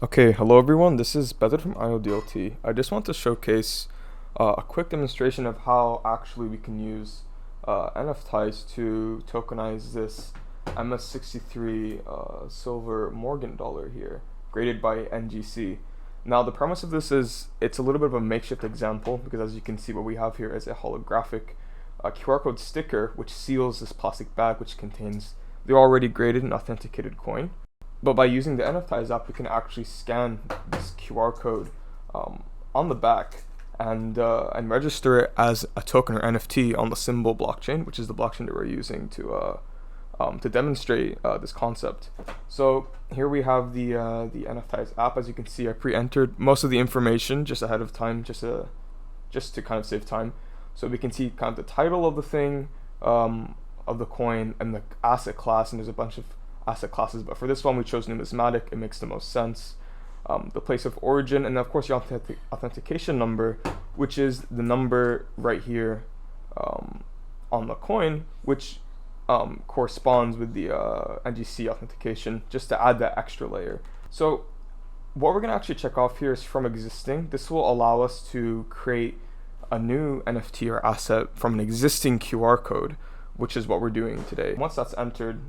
Okay, hello everyone, this is Better from IODLT. I just want to showcase a quick demonstration of how actually we can use nftize to tokenize this MS63 silver Morgan dollar here, graded by NGC. Now the premise of this is, it's a little bit of a makeshift example, because as you can see, what we have here is a holographic QR code sticker which seals this plastic bag which contains the already graded and authenticated coin. But by using the nftize app, we can actually scan this QR code on the back and register it as a token or NFT on the Symbol blockchain, which is the blockchain that we're using to demonstrate this concept. So here we have the nftize app. As you can see, I pre-entered most of the information just ahead of time, just to kind of save time. So we can see kind of the title of the thing, of the coin, and the asset class, and there's a bunch of asset classes, but for this one we chose numismatic. It makes the most sense. The place of origin, and of course your authentication number, which is the number right here on the coin, which corresponds with the NGC authentication, just to add that extra layer. So what we're going to actually check off here is from existing. This will allow us to create a new NFT or asset from an existing QR code, which is what we're doing today. Once that's entered,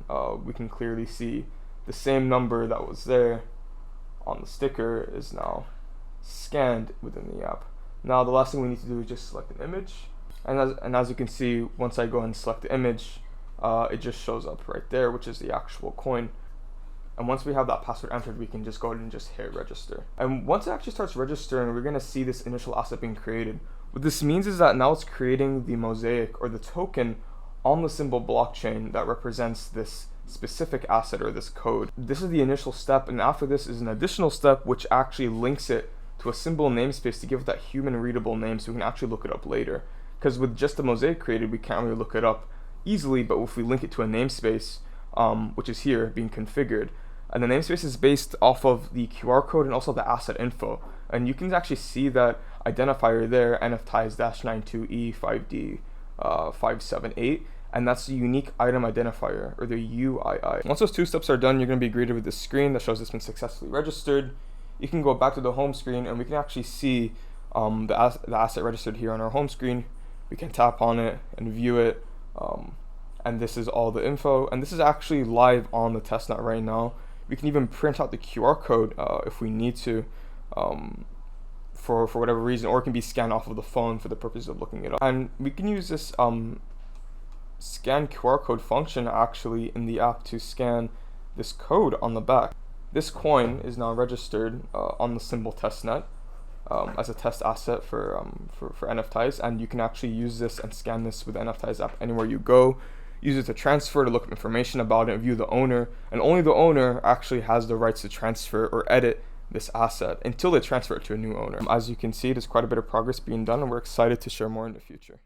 we can clearly see the same number that was there on the sticker is now scanned within the app. Now the last thing we need to do is just select an image, and as you can see, once I go and select the image, it just shows up right there, which is the actual coin. And once we have that password entered, we can just go ahead and just hit register. And once it actually starts registering, we're going to see this initial asset being created. What this means is that now it's creating the mosaic or the token on the Symbol blockchain that represents this specific asset or this code. This is the initial step, and after this is an additional step which actually links it to a Symbol namespace to give it that human readable name, so we can actually look it up later. Because with just the mosaic created, we can't really look it up easily, but if we link it to a namespace, which is here being configured, and the namespace is based off of the QR code and also the asset info, and you can actually see that identifier there, nftize-92E5D 578, and that's the unique item identifier, or the UII. Once those two steps are done, you're going to be greeted with this screen that shows it's been successfully registered. You can go back to the home screen, and we can actually see the asset registered here on our home screen. We can tap on it and view it, and this is all the info, and this is actually live on the testnet right now. We can even print out the QR code if we need to, for whatever reason, or it can be scanned off of the phone for the purpose of looking it up. And we can use this scan QR code function actually in the app to scan this code on the back. This coin is now registered on the Symbol testnet as a test asset for nftize, and you can actually use this and scan this with the nftize app anywhere you go. Use it to transfer, to look up information about it, and view the owner, and only the owner actually has the rights to transfer or edit this asset until they transfer it to a new owner. As you can see, there's quite a bit of progress being done, and we're excited to share more in the future.